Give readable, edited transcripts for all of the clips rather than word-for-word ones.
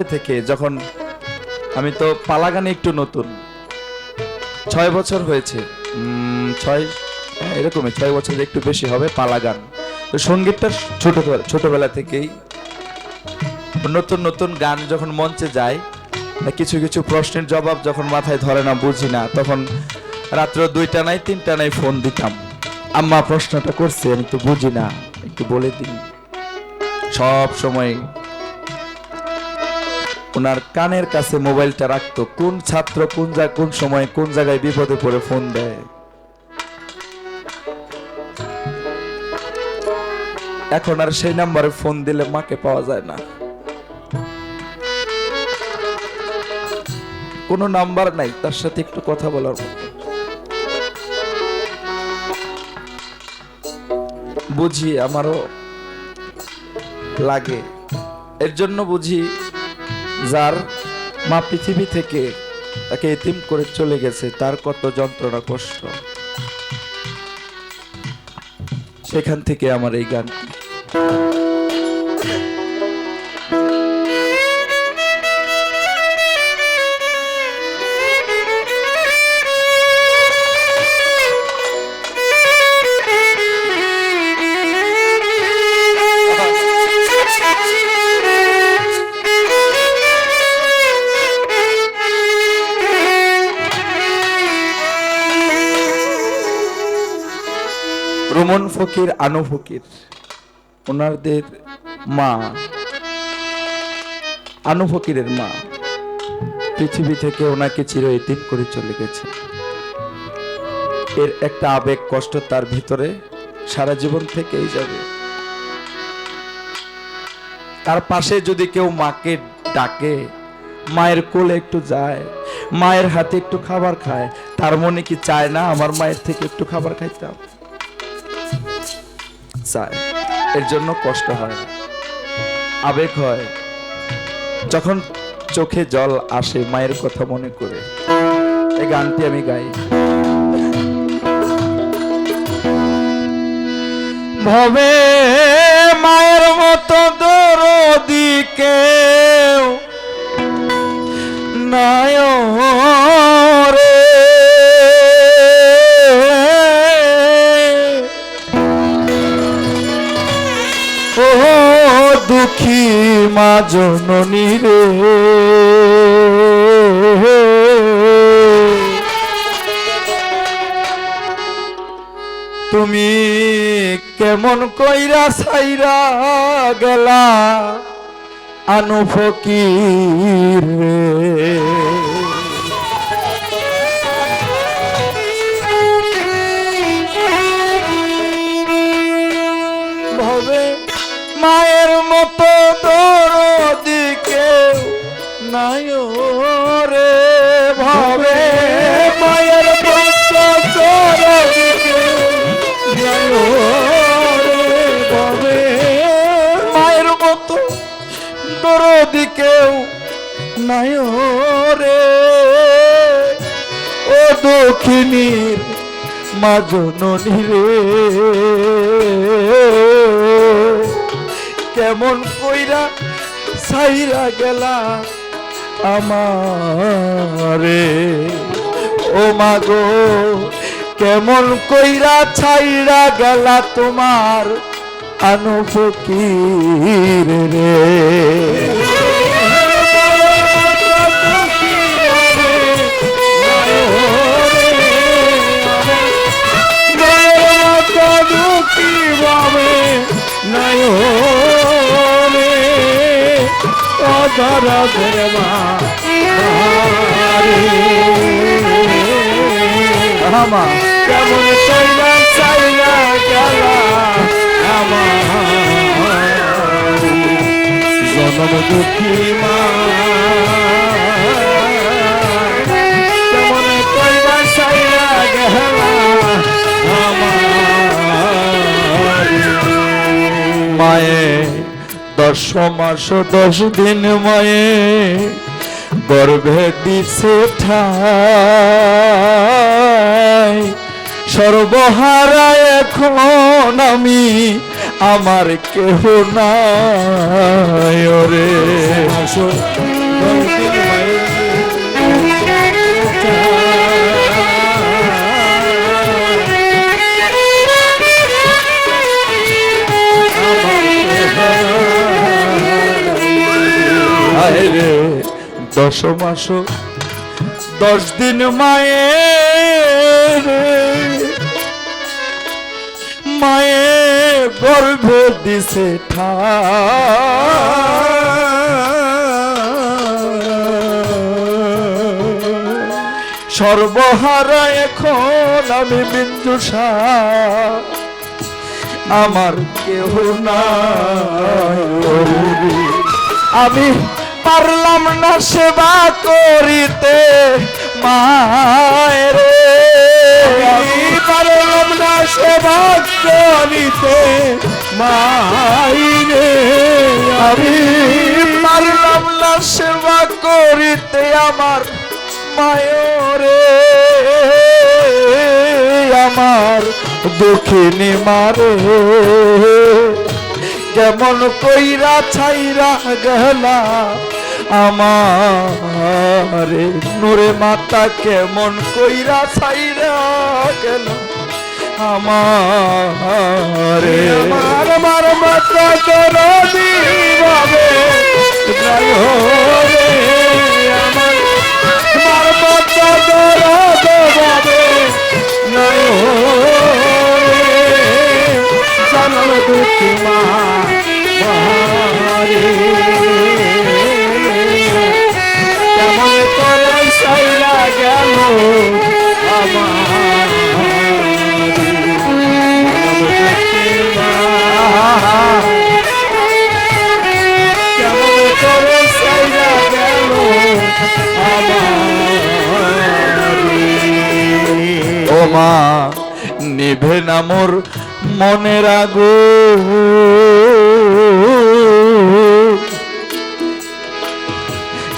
থেকে যখন আমি তো পালা গানে একটু নতুন 6 বছর হয়েছে, 6 এরকমই 6 বছর একটু বেশি হবে পালা গান। তো সঙ্গীতটা ছোটবেলা থেকেই নতুন নতুন গান যখন মঞ্চে যায়, কিছু কিছু প্রশ্নের জবাব যখন মাথায় ধরে না, বুঝি না, তখন রাত্র 2টা নাই 3টা নাই ফোন দিতাম, আম্মা প্রশ্নটা করছে আমি তো বুঝি না, একটু বলে দিন। সব সময় ওনার কানের কাছে মোবাইলটা রাখতো, কোন ছাত্র কোন সময় কোন জায়গায় বিপদে পড়ে ফোন দেয়। এখন আর সেই নাম্বারে ফোন দিলে মাকে পাওয়া যায় না, কোনো নাম্বার নাই তার সাথে একটু কথা বলার মতো। বুঝি আমারও লাগে, এর জন্য বুঝি যার মা পৃথিবী থেকে তাকে এতিম করে চলে গেছে তার কত যন্ত্রণা কষ্ট, সেখান থেকে আমার এই গান। রুমন ফকির, আনু ফকির, ওনাদের মা, আনু ফকিরের মা পৃথিবী থেকে ওনাকে চির এতিম করে চলে গেছে। এর একটা আবেগ কষ্ট তার ভিতরে সারা জীবন থেকেই যাবে। তার পাশে যদি কেউ মাকে ডাকে, মায়ের কোলে একটু যায়, মায়ের হাতে একটু খাবার খায়, তার মনে কি চায় না আমার মায়ের থেকে একটু খাবার খাইতাম? চায়, এর জন্য কষ্ট হয়, আবেগ হয়, যখন চোখে জল আসে মায়ের কথা মনে করে। এই গানটি আমি গাই। ভবে মায়ের মতো দরদি কেউ নাই রে, ও দুঃখী মা জননী রে, তুমি কেমন কইরা ছাইরা গেলা আনু ফকির রে। ভবে মায়ের মতো দরদি কেউ নাই রে, ভবে মায়ের মতো দরদি কেউ নাই রে, ভবে মায়ের মতো দরদি কেউ নাই রে, ও দক্ষিণীর মা জননী রে, কেমন কইরা ছাইরা গেলা আমারে, ও মা গো কেমন কইরা ছাইরা গেলা তোমার আনু ফকির রে। কেমন চাইলা চাইলা গেলা আমার জনম দুঃখী মা, কেমন চাইলা চাইলা গেলা আমার মায়ে 10 মাস 10 দিন মায়ে গর্ভে দিছে ঠাই, সর্বহারা এখন আমি আমার কেহ নাই ওরে। রে 10 মাস 10 দিন মায়ের মায়ে গর্ভে দিছে সর্বহারা এখন আমি বিন্দুসা আমার কেহ নাই। আমি পারলাম না সেবা করিতে মায়ের, আমি পারলাম না সেবা করিতে মায়েরে, আমি পারলাম না সেবা করিতে আমার মায়েরে। আমার দুঃখিনী মারে কেমন কইরা ছাইরা গেলা আমারে, নূরে মাতা কেমন কইরা ছাইরা গেল আমারে। আমার মাতা দরদি ভাবে আমার মাতা দরদ ভাবে জানাল দুঃখী মা কেমন করে সাইরা গেল আমার কেমন করে সাইরা গেল ও মা। নিভে না মোর মনের আগুন,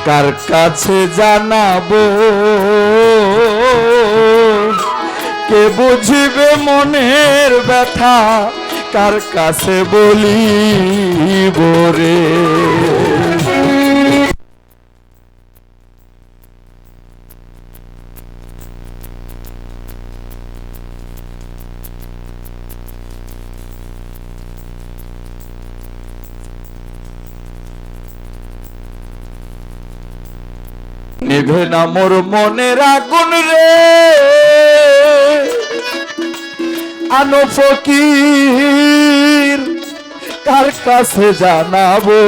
কার কাছে জানাবো, কে বুঝিবে মনের ব্যথা, কার কাছে বলিব রে। নিভে না মোর মনের আগুন রে, আনো ফকির কার কাছে জানাবো,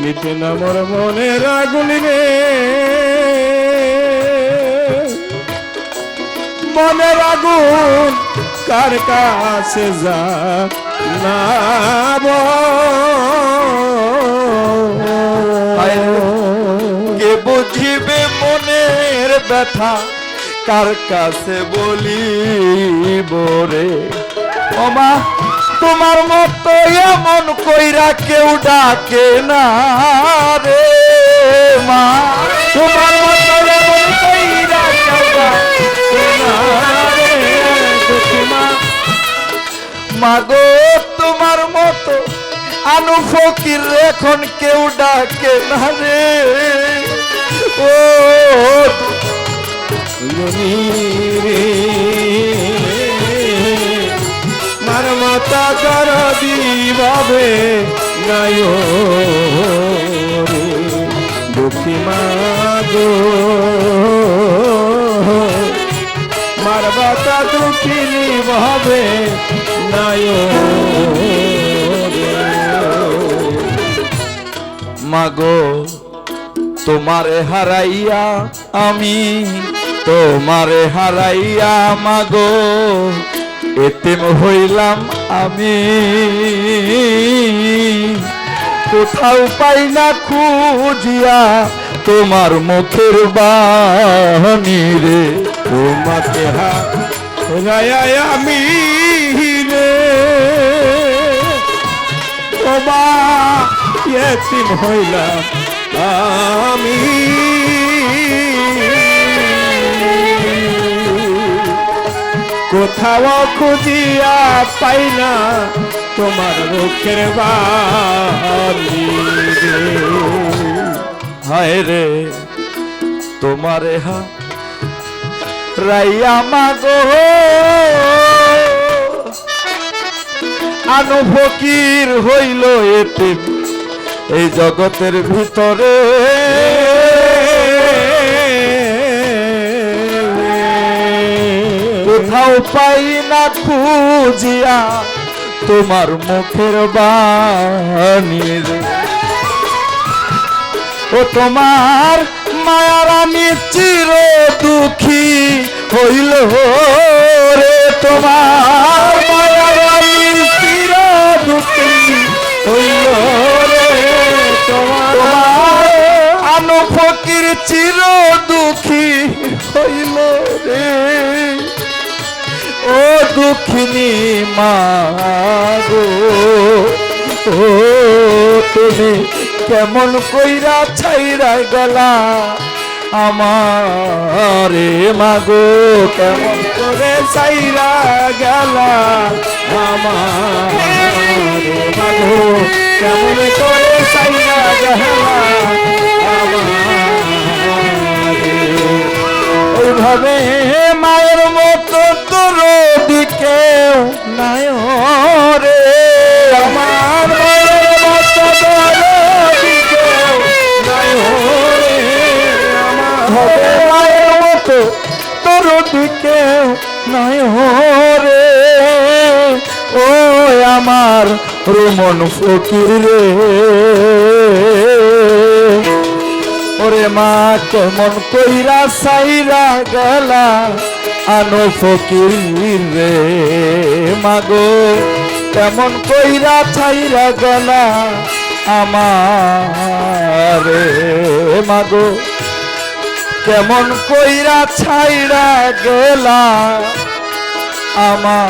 নিভে না মোর মনের আগুন রে, মনের আগুন কার কাছে জানাবো, কে বুঝিবে মনের ব্যথা, কার কাছে বলিব রে। ও মা তোমার মতো এমন কইরা কেউ ডাকে না রে মা, তোমার মতো এমন কইরা কেউ ডাকে না রে মা। মাগো তোমার মতো আনু ফকির এখন কেউ ডাকে না রে। ও মার মাতা কর দিবাবে গায় দুঃখী মাগো, মার মাতা দুঃখী ভাবে নায় মাগো। তোমারে হারাইয়া আমি, তোমারে হারাইয়া মাগো এতিম হইলাম আমি, কোথাও পাই না খুঁজিয়া তোমার মুখের বাণী রে। তোমাকে হারাইয়া আমি রে তোমা এতিম হইলাম আমি, কোথাও খুঁজিয়া পাই না তোমার মুখের বাণী রে। হায় রে তোমারে হা রাইয়া মাগো আনো ফকির হইল এতিম এই জগতের ভিতরে। কোথাও পাই না খুঁজিয়া তোমার মুখের বাণী রে। ও তোমার মায়ার আমি চির দুঃখী হইল রে। তোমার মায়ার আমি চির দুঃখী হইল রে। তোমার আনো ফকির চির দুঃখী হইল রে। ও দুঃখিনী মাগো ও তুমি কেমন কইরা ছাইরা গলা আমারে মাগো কেমন করে ছাইরা গেলা আমারে মাগো কেমন করে ছাইরা গেলা আমারে। ওইভাবে মায়ের মতো তোর দিকে নাই রে। আমার মায়ের মতো তোর দিকে নাই রে। আমার মায়ের মতো তোর দিকে নাই রে। ও আমার রুমন ফকির রে। ওরে মা কেমন কইরা সাইরা গেলা আনো ফকির রে। মাগো কেমন কইরা ছাইরা গেলা আমারে মাগো কেমন কইরা ছাইরা গেলা আমার।